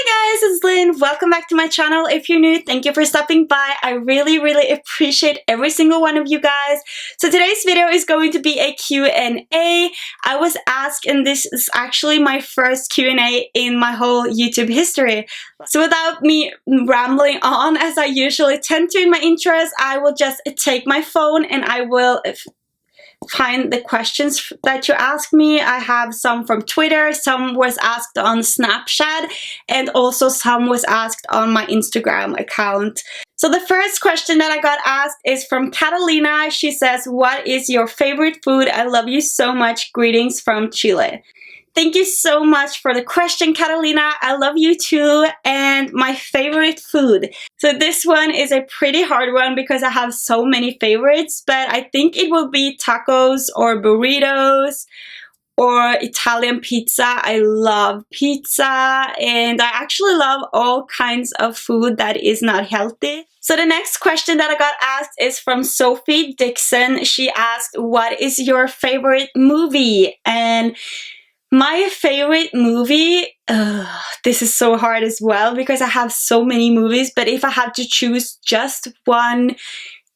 Hi guys, it's Linn. Welcome back to my channel. If you're new, thank you for stopping by. I really appreciate every single one of you guys. So today's video is going to be a Q&A. I was asked, and this is actually my first Q&A in my whole YouTube history. So without me rambling on as I usually tend to in my intros, I will just take my phone and I will find the questions that you asked me. I have some from Twitter, some was asked on Snapchat, and also some was asked on my Instagram account. So the first question that I got asked is from Catalina. She says, "What is your favorite food? I love you so much. Greetings from Chile." Thank you so much for the question, Catalina. I love you too. And my favorite food. So this one is a pretty hard one because I have so many favorites, but I think it will be tacos or burritos or Italian pizza. I love pizza and I actually love all kinds of food that is not healthy. So the next question that I got asked is from Sophie Dixon. She asked, "What is your favorite movie?" And my favorite movie, this is so hard as well because I have so many movies, but if I had to choose just one,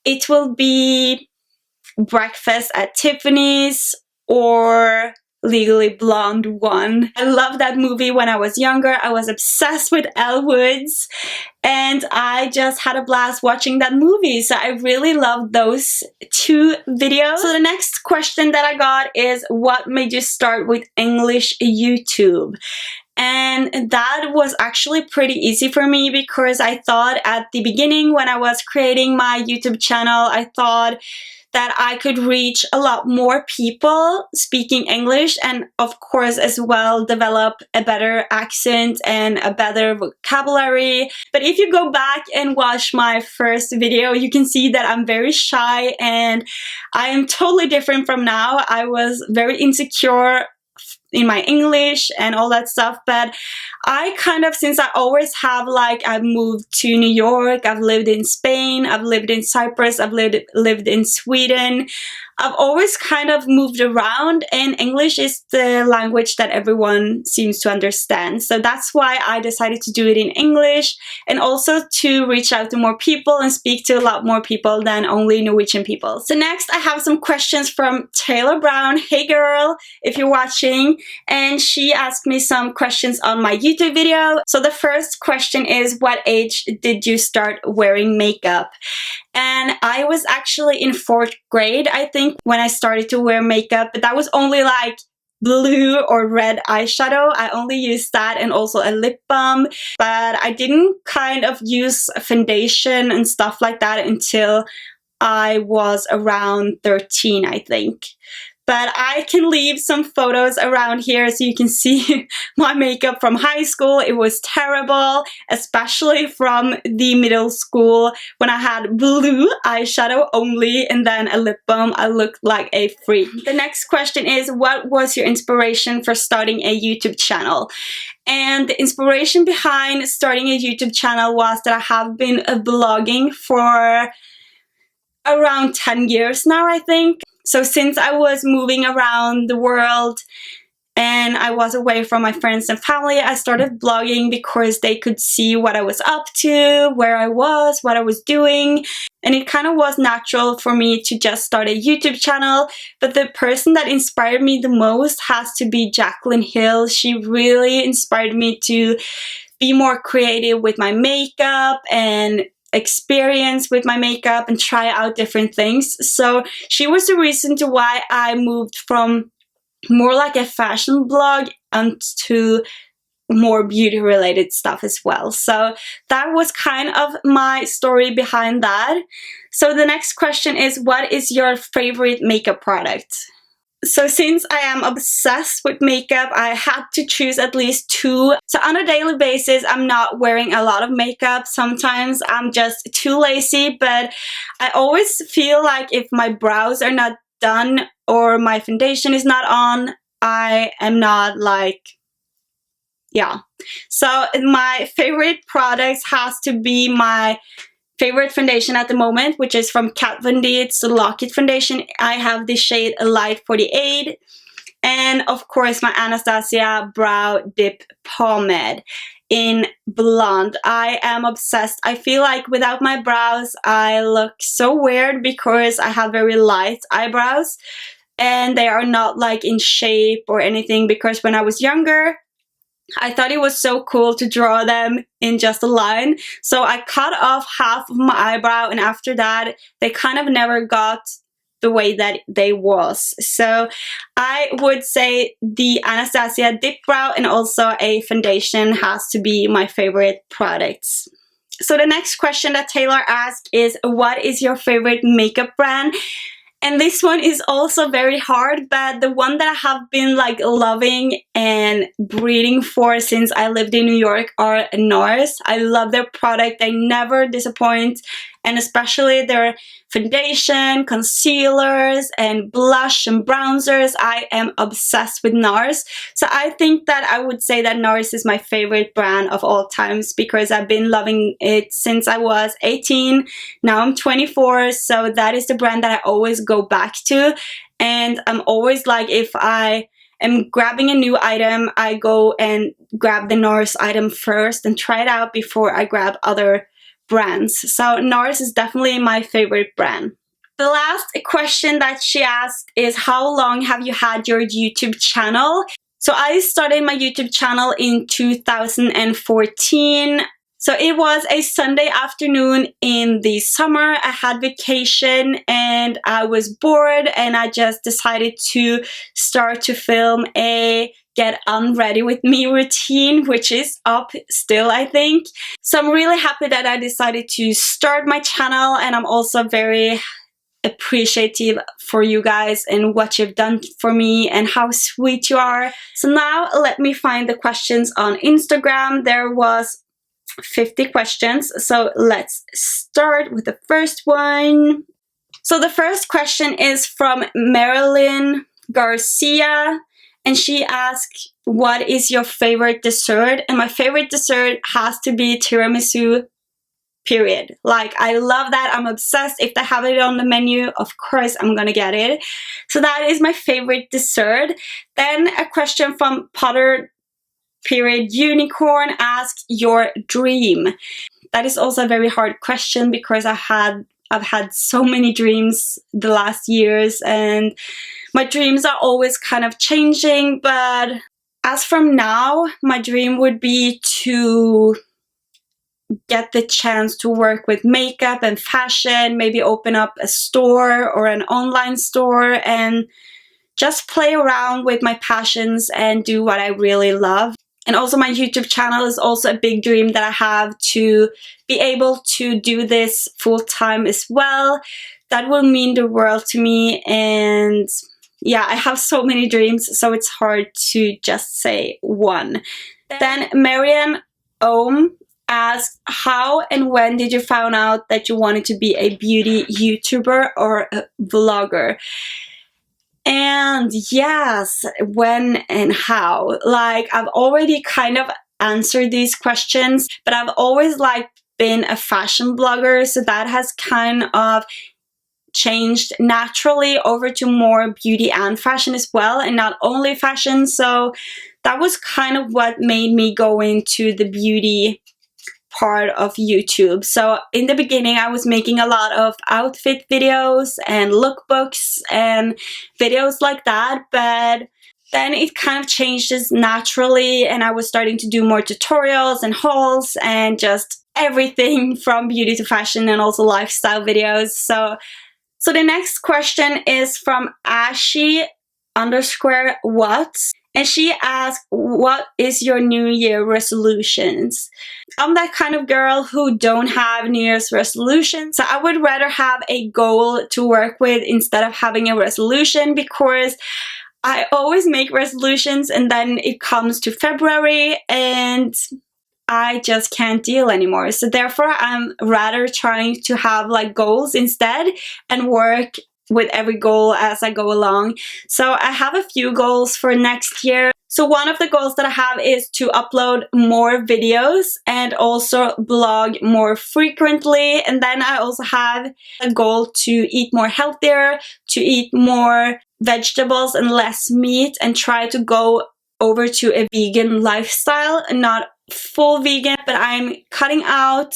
it will be Breakfast at Tiffany's or Legally Blonde 1. I loved that movie when I was younger. I was obsessed with Elle Woods and I just had a blast watching that movie. So I really loved those two videos. So the next question that I got is, what made you start with English YouTube? And that was actually pretty easy for me because I thought at the beginning when I was creating my YouTube channel, I thought that I could reach a lot more people speaking English and of course as well develop a better accent and a better vocabulary. But if you go back and watch my first video, you can see that I'm very shy and I am totally different from now. I was very insecure in my English and all that stuff, but I kind of, since I always have, like, I've moved to New York, I've lived in Spain, I've lived in Cyprus, I've lived in Sweden, I've always kind of moved around and English is the language that everyone seems to understand. So that's why I decided to do it in English and also to reach out to more people and speak to a lot more people than only Norwegian people. So next I have some questions from Taylor Brown. Hey girl, if you're watching. And she asked me some questions on my YouTube video. So the first question is, what age did you start wearing makeup? And I was actually in 4th grade, I think, when I started to wear makeup, but that was only like blue or red eyeshadow. I only used that and also a lip balm, but I didn't kind of use foundation and stuff like that until I was around 13, I think. But I can leave some photos around here so you can see my makeup from high school. It was terrible, especially from the middle school when I had blue eyeshadow only and then a lip balm. I looked like a freak. The next question is, what was your inspiration for starting a YouTube channel? And the inspiration behind starting a YouTube channel was that I have been blogging for around 10 years now, I think. So since I was moving around the world and I was away from my friends and family, I started blogging because they could see what I was up to, where I was, what I was doing. And it kind of was natural for me to just start a YouTube channel. But the person that inspired me the most has to be Jacqueline Hill. She really inspired me to be more creative with my makeup and experience with my makeup and try out different things. So she was the reason to why I moved from more like a fashion blog onto more beauty related stuff as well. So that was kind of my story behind that. So the next question is, what is your favorite makeup product? So since I am obsessed with makeup, I had to choose at least 2. So on a daily basis, I'm not wearing a lot of makeup. Sometimes I'm just too lazy, but I always feel like if my brows are not done or my foundation is not on, I am not like, yeah. So my favorite products has to be my favorite foundation at the moment, which is from Kat Von D. It's the Lock It foundation. I have the shade Light 48. And of course my Anastasia Brow Dip Pomade. in blonde. I am obsessed. I feel like without my brows I look so weird because I have very light eyebrows and they are not like in shape or anything, because when I was younger I thought it was so cool to draw them in just a line. So I cut off half of my eyebrow, and after that they kind of never got the way that they was. So I would say the Anastasia Dip Brow and also a foundation has to be my favorite products. So the next question that Taylor asked is, what is your favorite makeup brand? And this one is also very hard, but the one that I have been like loving and breeding for since I lived in New York are NARS. I love their product. They never disappoint, and especially their foundation, concealers, and blush and bronzers. I am obsessed with NARS. So I think that I would say that NARS is my favorite brand of all times because I've been loving it since I was 18. Now I'm 24, so that is the brand that I always go back to. And I'm always like, if I am grabbing a new item, I go and grab the NARS item first and try it out before I grab other brands. So NARS is definitely my favorite brand. The last question that she asked is, how long have you had your YouTube channel? So I started my YouTube channel in 2014. So it was a Sunday afternoon in the summer. I had vacation and I was bored, and I just decided to start to film a get unready with me routine, which is up still, I think. So I'm really happy that I decided to start my channel, and I'm also very appreciative for you guys and what you've done for me and how sweet you are. So now let me find the questions on Instagram. There was 50 questions, so let's start with the first one. So the first question is from Marilyn Garcia, and she asked, what is your favorite dessert? And my favorite dessert has to be tiramisu, period. Like, I love that. I'm obsessed. If they have it on the menu, of course I'm gonna get it. So that is my favorite dessert. Then a question from Potter period Unicorn asked, your dream. That is also a very hard question because I've had so many dreams the last years, and my dreams are always kind of changing. But as from now, my dream would be to get the chance to work with makeup and fashion, maybe open up a store or an online store and just play around with my passions and do what I really love. And also my YouTube channel is also a big dream that I have, to be able to do this full-time as well. That will mean the world to me. And yeah, I have so many dreams, so it's hard to just say one. Then Marianne Ohm asked, how and when did you find out that you wanted to be a beauty YouTuber or a vlogger? And yes, when and how. Like, I've already kind of answered these questions, but I've always like been a fashion blogger, so that has kind of changed naturally over to more beauty and fashion as well, and not only fashion. So that was kind of what made me go into the beauty part of YouTube. So in the beginning I was making a lot of outfit videos and lookbooks and videos like that, but then it kind of changes naturally, and I was starting to do more tutorials and hauls and just everything from beauty to fashion, and also lifestyle videos. So the next question is from Ashi_what, and she asked, what is your New Year resolutions? I'm that kind of girl who don't have New Year's resolutions, so I would rather have a goal to work with instead of having a resolution, because I always make resolutions and then it comes to February and I just can't deal anymore. So therefore I'm rather trying to have like goals instead and work with every goal as I go along. So I have a few goals for next year. So one of the goals that I have is to upload more videos and also blog more frequently. And then I also have a goal to eat more healthier, to eat more vegetables and less meat, and try to go over to a vegan lifestyle and not full vegan, but I'm cutting out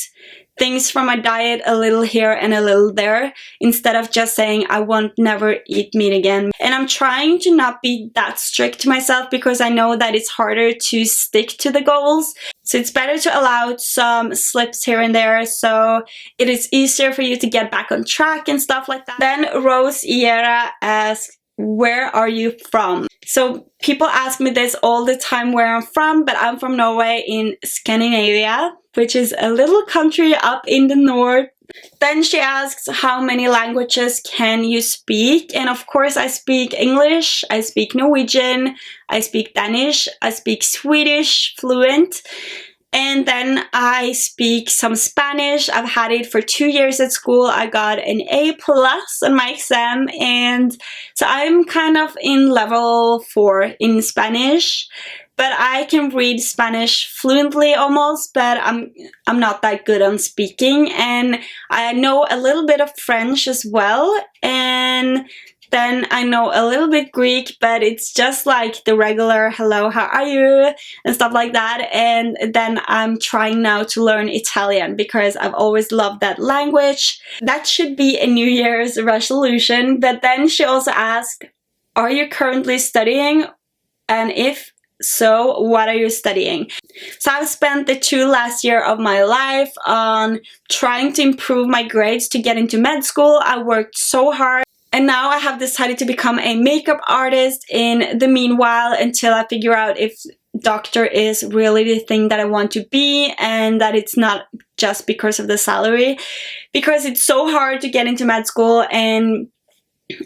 things from my diet a little here and a little there, instead of just saying I won't never eat meat again. And I'm trying to not be that strict to myself, because I know that it's harder to stick to the goals. So it's better to allow some slips here and there, so it is easier for you to get back on track and stuff like that. Then Rose Iera asks, where are you from? So people ask me this all the time, where I'm from, but I'm from Norway in Scandinavia, which is a little country up in the north. Then she asks, how many languages can you speak? And of course I speak English, I speak Norwegian, I speak Danish, I speak Swedish fluent. And then I speak some Spanish. I've had it for 2 years at school. I got an A+ on my exam, and so I'm kind of in level 4 in Spanish. But I can read Spanish fluently almost, but I'm not that good on speaking. And I know a little bit of French as well, and then I know a little bit Greek, but it's just like the regular hello, how are you, and stuff like that. And then I'm trying now to learn Italian, because I've always loved that language. That should be a New Year's resolution. But then she also asked, are you currently studying? And if so, what are you studying? So I've spent the 2 last year of my life on trying to improve my grades to get into med school. I worked so hard. And now I have decided to become a makeup artist in the meanwhile, until I figure out if doctor is really the thing that I want to be, and that it's not just because of the salary. Because it's so hard to get into med school, and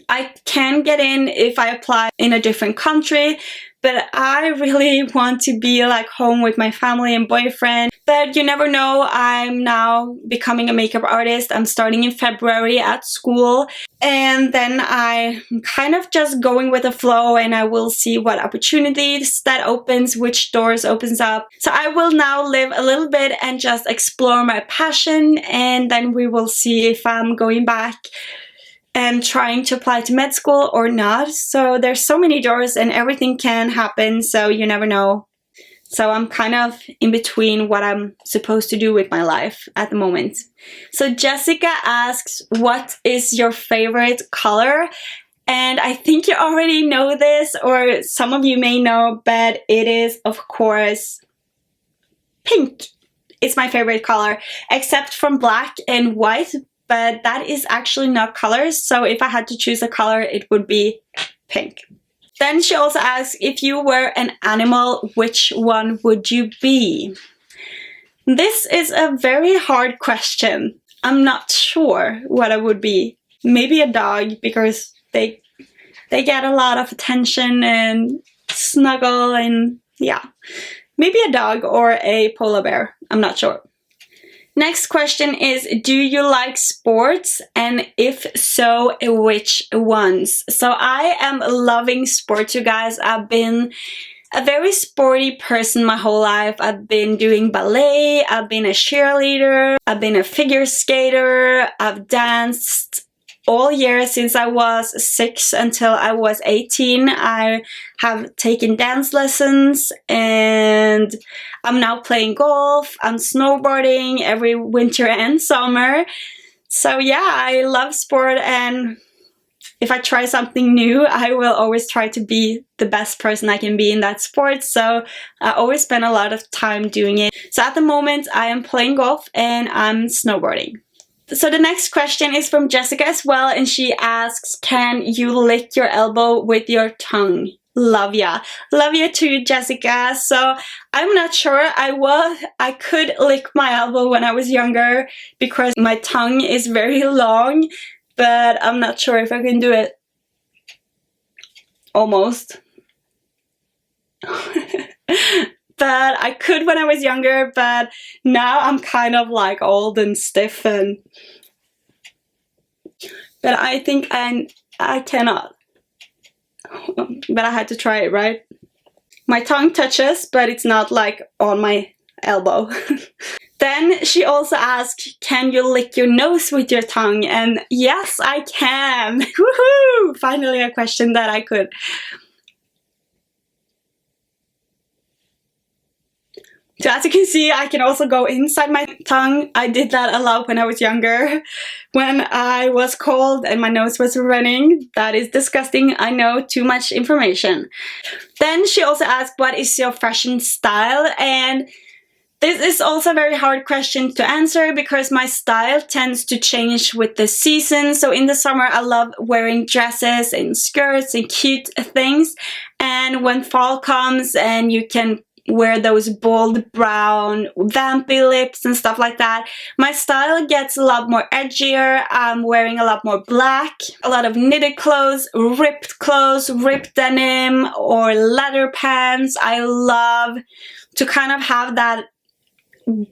I can get in if I apply in a different country, but I really want to be like home with my family and boyfriend. But you never know. I'm now becoming a makeup artist. I'm starting in February at school, and then I'm kind of just going with the flow, and I will see what opportunities that opens, which doors opens up. So I will now live a little bit and just explore my passion, and then we will see if I'm going back and trying to apply to med school or not. So there's so many doors and everything can happen, so you never know. So I'm kind of in between what I'm supposed to do with my life at the moment. So Jessica asks, what is your favorite color? And I think you already know this, or some of you may know, but it is, of course, pink. It's my favorite color, except from black and white. But that is actually not colors, so if I had to choose a color, it would be pink. Then she also asks, if you were an animal, which one would you be? This is a very hard question. I'm not sure what I would be. Maybe a dog, because they get a lot of attention and snuggle, and yeah. Maybe a dog or a polar bear. I'm not sure. Next question is, do you like sports? And if so, which ones? So I am loving sports, you guys. I've been a very sporty person my whole life. I've been doing ballet, I've been a cheerleader, I've been a figure skater, I've danced all year since I was 6 until I was 18. I have taken dance lessons, and I'm now playing golf, I'm snowboarding every winter and summer. So yeah, I love sport, and if I try something new, I will always try to be the best person I can be in that sport. So I always spend a lot of time doing it. So at the moment I am playing golf and I'm snowboarding. So the next question is from Jessica as well, and she asks, can you lick your elbow with your tongue? Love ya. Love you too, Jessica. So I'm not sure. I could lick my elbow when I was younger because my tongue is very long, but I'm not sure if I can do it. Almost. But I could when I was younger, but now I'm kind of like old and stiff, and but I think I cannot. But I had to try it, right? My tongue touches, but it's not like on my elbow. Then she also asked, can you lick your nose with your tongue? And yes, I can. Woohoo! Finally a question that I could. So as you can see, I can also go inside my tongue. I did that a lot when I was younger. When I was cold and my nose was running. That is disgusting. I know, too much information. Then she also asked, what is your fashion style? And this is also a very hard question to answer because my style tends to change with the season. So in the summer, I love wearing dresses and skirts and cute things. And when fall comes and you can wear those bold brown vampy lips and stuff like that, my style gets a lot more edgier. I'm wearing a lot more black, a lot of knitted clothes, ripped denim or leather pants. I love to kind of have that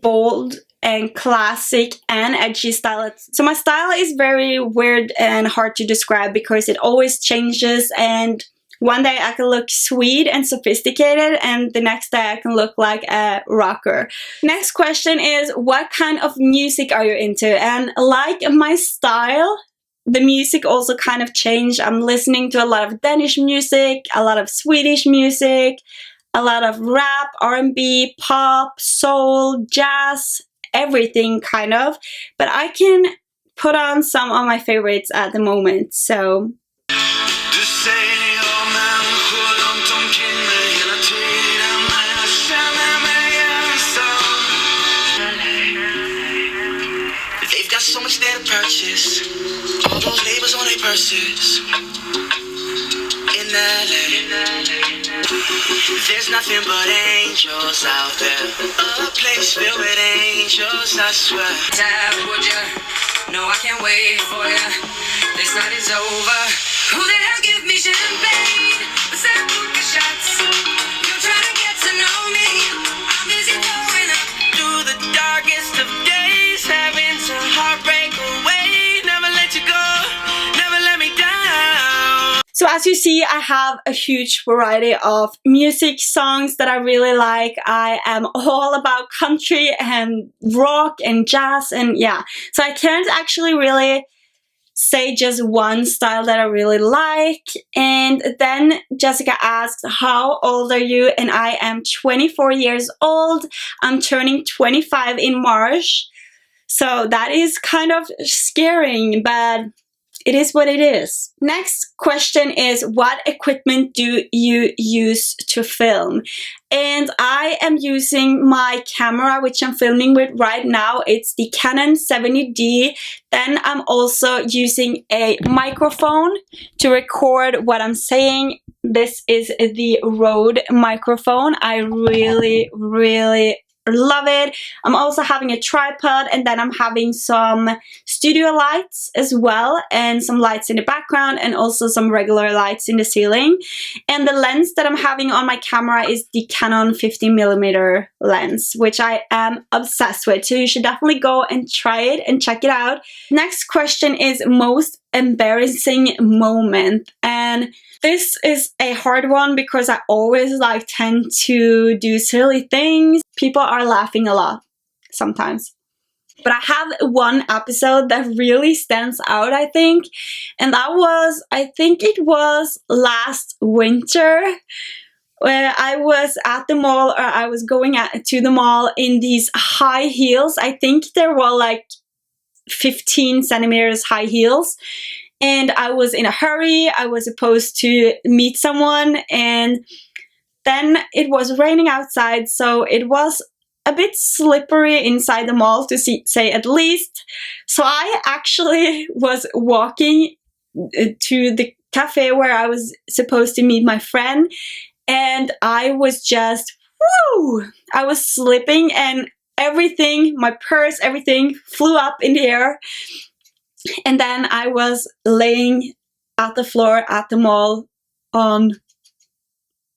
bold and classic and edgy style. So my style is very weird and hard to describe because it always changes, and one day I can look sweet and sophisticated, and the next day I can look like a rocker. Next question is, what kind of music are you into? And like my style, the music also kind of changed. I'm listening to a lot of Danish music, a lot of Swedish music, a lot of rap, R&B, pop, soul, jazz, everything kind of. But I can put on some of my favorites at the moment, so... So much there to purchase. All those labels on their purses. In LA, there's nothing but angels out there. A place filled with angels, I swear. Would ya? No, I can't wait for ya. This night is over. Who the hell give me champagne? Sambuca shots. You're trying to get to know me. I'm busy going up through the darkest of days, having to heartbreak away. Never let you go, never let me down. So as you see, I have a huge variety of music songs that I really like. I am all about country and rock and jazz, and yeah. So I can't actually really say just one style that I really like. And then Jessica asked, how old are you? And I am 24 years old. I'm turning 25 in March. So that is kind of scaring, but it is what it is. Next question is, what equipment do you use to film? And I am using my camera, which I'm filming with right now. It's the Canon 70D. Then I'm also using a microphone to record what I'm saying. This is the Rode microphone. I really love it. I'm also having a tripod, and then I'm having some studio lights as well, and some lights in the background, and also some regular lights in the ceiling. And the lens that I'm having on my camera is the Canon 50mm lens, which I am obsessed with. So you should definitely go and try it and check it out. Next question is most embarrassing moment. And this is a hard one because I always tend to do silly things. People are laughing a lot sometimes. But I have one episode that really stands out, I think. And that was, I think it was last winter, where I was at the mall, or I was going to the mall in these high heels. I think there were like 15 centimeters high heels. And I was in a hurry. I was supposed to meet someone, and then it was raining outside, so it was a bit slippery inside the mall, to say at least. So I actually was walking to the cafe where I was supposed to meet my friend, and I was just, woo! I was slipping, and everything, my purse, everything flew up in the air. And then I was laying at the floor at the mall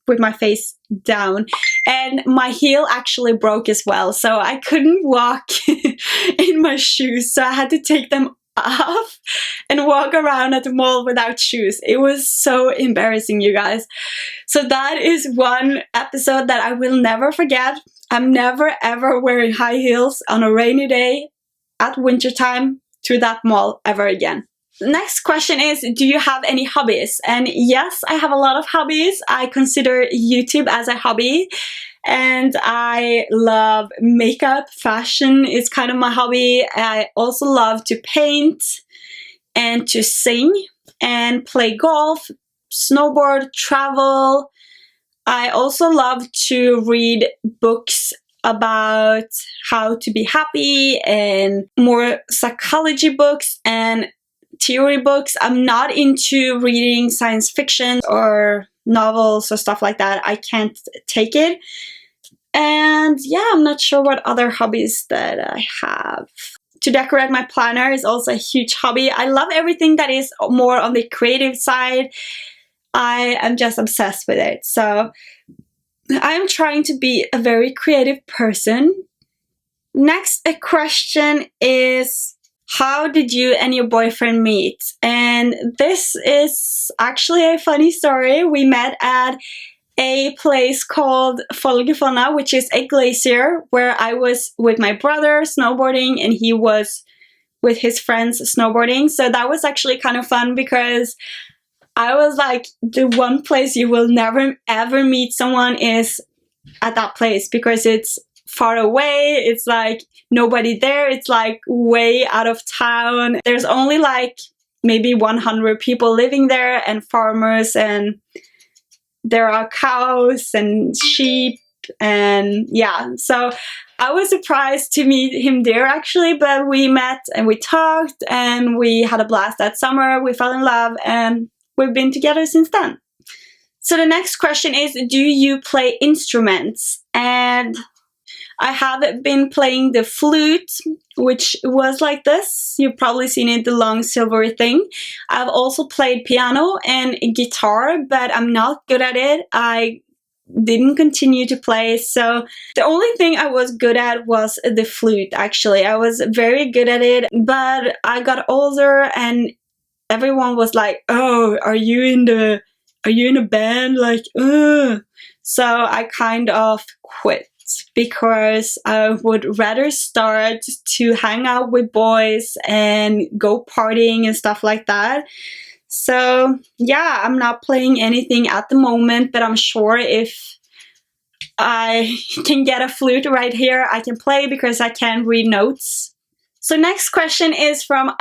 with my face down, and my heel actually broke as well, so I couldn't walk in my shoes, so I had to take them off and walk around at the mall without shoes. It was so embarrassing, you guys. So that is one episode that I will never forget. I'm never ever wearing high heels on a rainy day at wintertime to that mall ever again. Next question is, do you have any hobbies? And yes, I have a lot of hobbies. I consider YouTube as a hobby. and I love makeup. Fashion is kind of my hobby. I also love to paint and to sing and play golf, snowboard, travel. I also love to read books about how to be happy and more psychology books and theory books. I'm not into reading science fiction or novels or stuff like that. I can't take it. And yeah, I'm not sure what other hobbies that I have. To decorate my planner is also a huge hobby. I love everything that is more on the creative side. I am just obsessed with it. So I'm trying to be a very creative person. Next, a question is, how did you and your boyfriend meet? And this is actually a funny story. We met at a place called Folgefonna, which is a glacier, where I was with my brother snowboarding and he was with his friends snowboarding. So that was actually kind of fun because I was like, the one place you will never ever meet someone is at that place because it's far away. It's like nobody there. It's like way out of town. There's only like maybe 100 people living there and farmers, and there are cows and sheep, and yeah. So I was surprised to meet him there actually, but we met and we talked and we had a blast that summer. We fell in love and we've been together since then. So the next question is, do you play instruments? And I have been playing the flute, which was like this. You've probably seen it, the long silvery thing. I've also played piano and guitar, but I'm not good at it. I didn't continue to play. So the only thing I was good at was the flute, actually. I was very good at it, but I got older and everyone was like, oh, are you in a band? Like, ugh. So I kind of quit because I would rather start to hang out with boys and go partying and stuff like that. So yeah, I'm not playing anything at the moment, but I'm sure if I can get a flute right here, I can play because I can read notes. So next question is from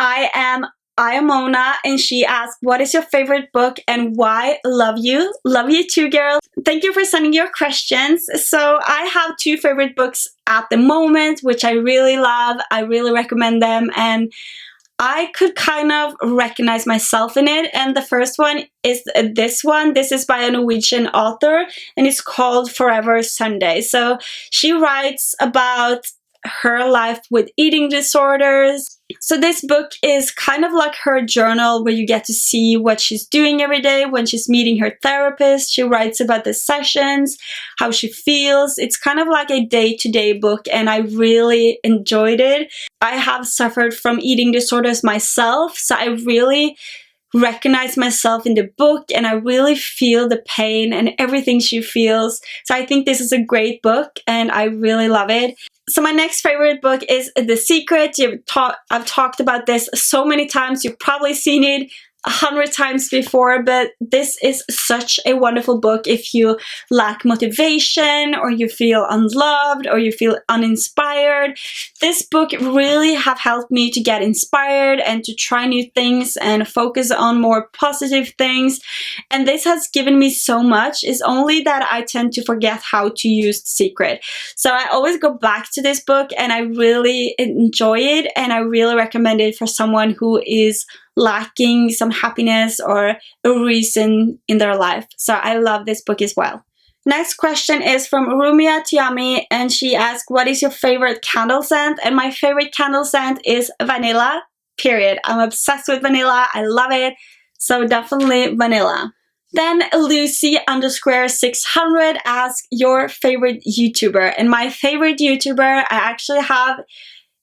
Iamona, and she asked, what is your favorite book and why? Love you. Love you too, girl. Thank you for sending your questions. So I have two favorite books at the moment, which I really love. I really recommend them, and I could kind of recognize myself in it. And the first one is this one. This is by a Norwegian author, and it's called Forever Sunday. So she writes about her life with eating disorders. So this book is kind of like her journal, where you get to see what she's doing every day when she's meeting her therapist. She writes about the sessions, how she feels. It's kind of like a day-to-day book, and I really enjoyed it. I have suffered from eating disorders myself, so I really recognize myself in the book, and I really feel the pain and everything she feels. So I think this is a great book and I really love it. So my next favorite book is The Secret. I've talked about this so many times. You've probably seen it 100 times before, but this is such a wonderful book if you lack motivation, or you feel unloved, or you feel uninspired. This book really have helped me to get inspired and to try new things and focus on more positive things. And this has given me so much. It's only that I tend to forget how to use The Secret. So I always go back to this book and I really enjoy it, and I really recommend it for someone who is lacking some happiness or a reason in their life. So I love this book as well. Next question is from Rumia Tiami, and she asked, what is your favorite candle scent? And my favorite candle scent is vanilla, period. I'm obsessed with vanilla. I love it. So definitely vanilla. Then Lucy_600 asked, your favorite YouTuber? And my favorite YouTuber, I actually have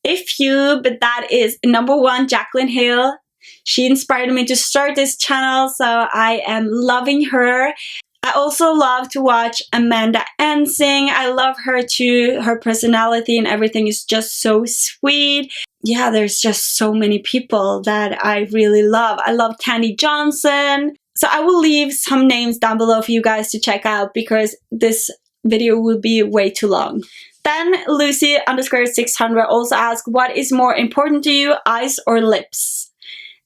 a few, but that is number one, Jaclyn Hill. She inspired me to start this channel, so I am loving her. I also love to watch Amanda Ensing. I love her too. Her personality and everything is just so sweet. Yeah, there's just so many people that I really love. I love Candy Johnson. So I will leave some names down below for you guys to check out, because this video will be way too long. Then Lucy _ 600 also asked, what is more important to you, eyes or lips?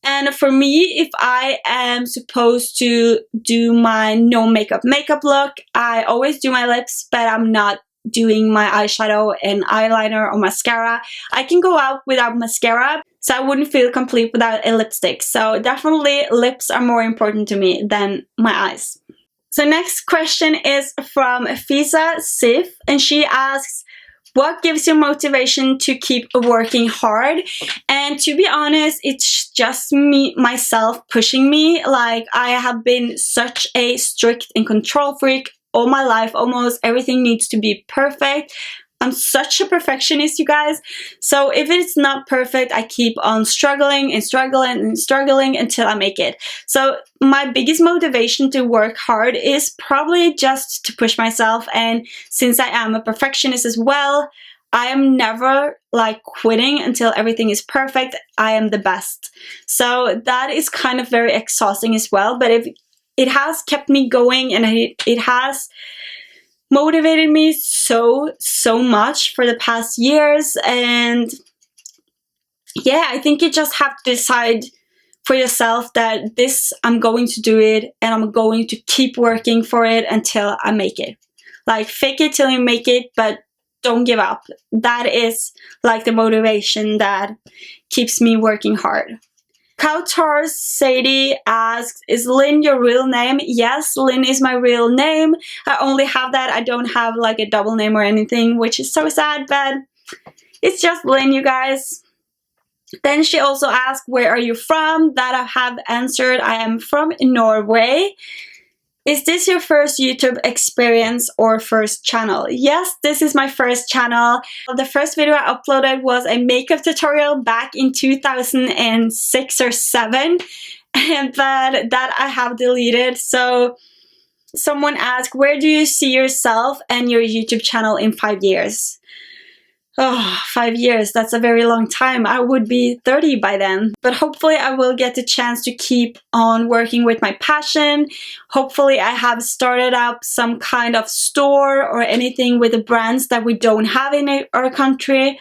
And for me, if I am supposed to do my no makeup look, I always do my lips, but I'm not doing my eyeshadow and eyeliner or mascara. I can go out without mascara, so I wouldn't feel complete without a lipstick. So definitely lips are more important to me than my eyes. So next question is from Fisa Sif, and she asks, what gives you motivation to keep working hard? And to be honest, it's just myself pushing me. Like, I have been such a strict and control freak all my life. Almost everything needs to be perfect. I'm such a perfectionist, you guys. So if it's not perfect, I keep on struggling and struggling and struggling until I make it. So my biggest motivation to work hard is probably just to push myself. And since I am a perfectionist as well, I am never like quitting until everything is perfect. I am the best. So that is kind of very exhausting as well. But if it has kept me going, and it has motivated me so much for the past years. And yeah, I think you just have to decide for yourself that this, I'm going to do it, and I'm going to keep working for it until I make it. Like, fake it till you make it, but don't give up. That is like the motivation that keeps me working hard. Kautar Sadie asks, is Linn your real name? Yes, Linn is my real name. I only have that. I don't have like a double name or anything, which is so sad, but it's just Linn, you guys. Then she also asked, where are you from? That I have answered. I am from Norway. Is this your first YouTube experience or first channel? Yes, this is my first channel. The first video I uploaded was a makeup tutorial back in 2006 or 7, but that I have deleted. So someone asked, where do you see yourself and your YouTube channel in 5 years? Oh, 5 years, that's a very long time. I would be 30 by then. But hopefully I will get the chance to keep on working with my passion. Hopefully I have started up some kind of store or anything with the brands that we don't have in our country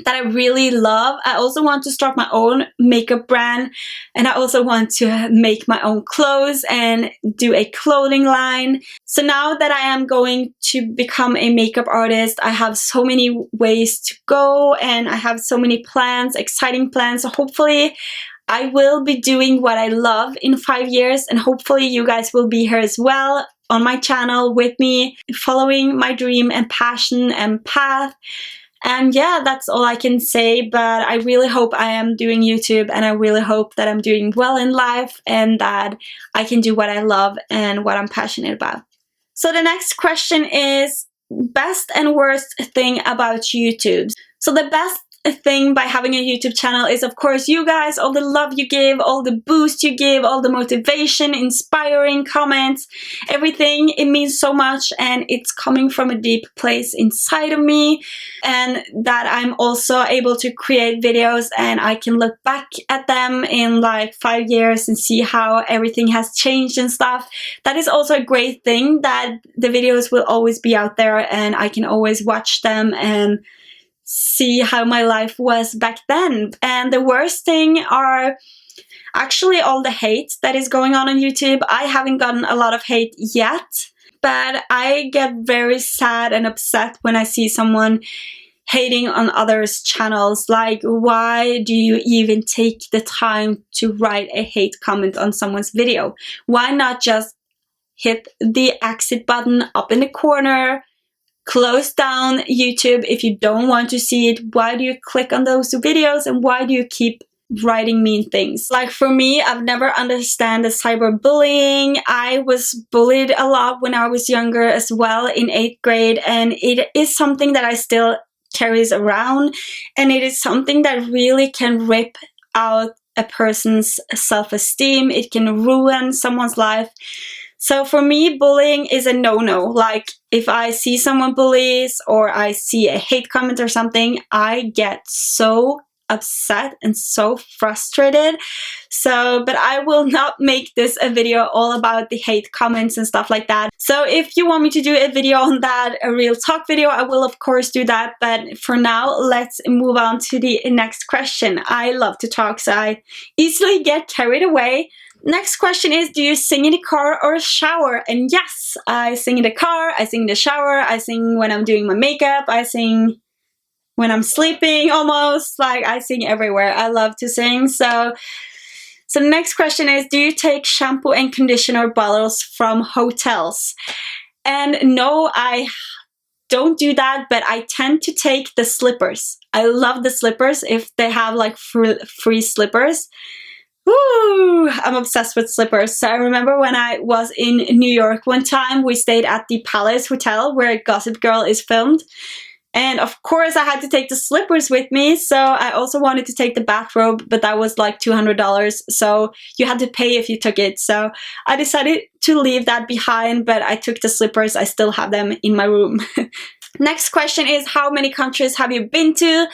that I really love. I also want to start my own makeup brand, and I also want to make my own clothes and do a clothing line. So now that I am going to become a makeup artist, I have so many ways to go, and I have so many plans, exciting plans. So hopefully I will be doing what I love in 5 years, and hopefully you guys will be here as well on my channel with me, following my dream and passion and path. And yeah, that's all I can say, but I really hope I am doing YouTube, and I really hope that I'm doing well in life and that I can do what I love and what I'm passionate about. So the next question is, best and worst thing about YouTube. So the best thing by having a YouTube channel is, of course, you guys, all the love you give, all the boost you give, all the motivation, inspiring comments, everything. It means so much, and it's coming from a deep place inside of me, and that I'm also able to create videos and I can look back at them in like 5 years and see how everything has changed and stuff. That is also a great thing, that the videos will always be out there and I can always watch them and see how my life was back then. And the worst thing are actually all the hate that is going on YouTube. I haven't gotten a lot of hate yet, but I get very sad and upset when I see someone hating on others' channels. Like, why do you even take the time to write a hate comment on someone's video? Why not just hit the exit button up in the corner, close down YouTube if you don't want to see it? Why do you click on those videos, and why do you keep writing mean things? Like, for me, I've never understand the cyberbullying. I was bullied a lot when I was younger as well, in 8th grade, and it is something that I still carries around, and it is something that really can rip out a person's self-esteem. It can ruin someone's life. So for me, bullying is a no-no. Like, if I see someone bullies or I see a hate comment or something, I get so upset and so frustrated. So, but I will not make this a video all about the hate comments and stuff like that. So if you want me to do a video on that, a real talk video, I will of course do that. But for now, let's move on to the next question. I love to talk, so I easily get carried away. Next question is, do you sing in the car or shower? And yes, I sing in the car, I sing in the shower, I sing when I'm doing my makeup, I sing when I'm sleeping almost, like I sing everywhere. I love to sing. So the next question is, do you take shampoo and conditioner bottles from hotels? And no, I don't do that, but I tend to take the slippers. I love the slippers if they have like free slippers. Woo! I'm obsessed with slippers. So I remember when I was in New York one time, we stayed at the Palace Hotel where Gossip Girl is filmed. And of course I had to take the slippers with me. So I also wanted to take the bathrobe, but that was like $200. So you had to pay if you took it. So I decided to leave that behind, but I took the slippers. I still have them in my room. Next question is, how many countries have you been to?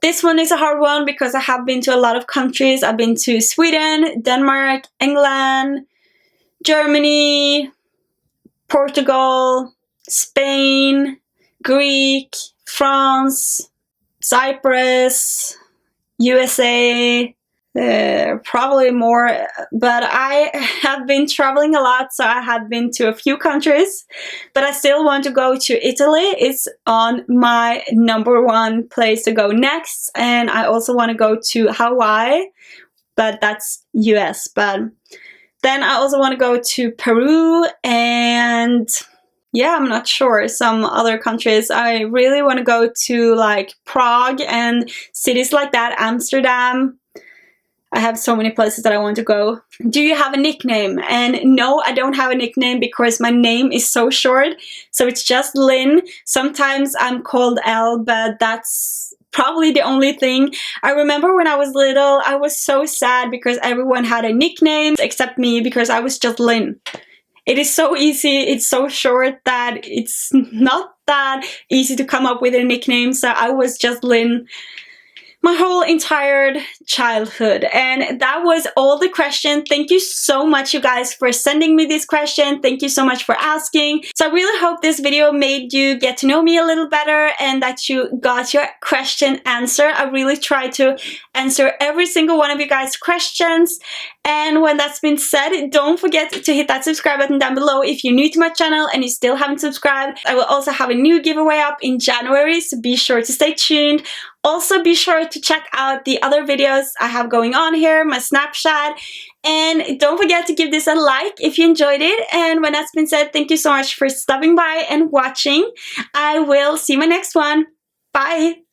This one is a hard one because I have been to a lot of countries. I've been to Sweden, Denmark, England, Germany, Portugal, Spain, Greek, France, Cyprus, USA, probably more, but I have been traveling a lot, so I have been to a few countries, but I still want to go to Italy. It's on my #1 place to go next, and I also want to go to Hawaii, but that's US. But then I also want to go to Peru, and yeah, I'm not sure, some other countries. I really want to go to like Prague and cities like that, Amsterdam. I have so many places that I want to go. Do you have a nickname? And no, I don't have a nickname because my name is so short. So it's just Linn. Sometimes I'm called Elle, but that's probably the only thing. I remember when I was little, I was so sad because everyone had a nickname except me because I was just Linn. It is so easy, it's so short that it's not that easy to come up with a nickname. So I was just Linn my whole entire childhood. And that was all the questions. Thank you so much, you guys, for sending me this question. Thank you so much for asking. So I really hope this video made you get to know me a little better and that you got your question answered. I really try to answer every single one of you guys' questions. And when that's been said, don't forget to hit that subscribe button down below if you're new to my channel and you still haven't subscribed. I will also have a new giveaway up in January, so be sure to stay tuned. Also, be sure to check out the other videos I have going on here, my Snapchat, and don't forget to give this a like if you enjoyed it. And when that's been said, thank you so much for stopping by and watching. I will see you in my next one. Bye!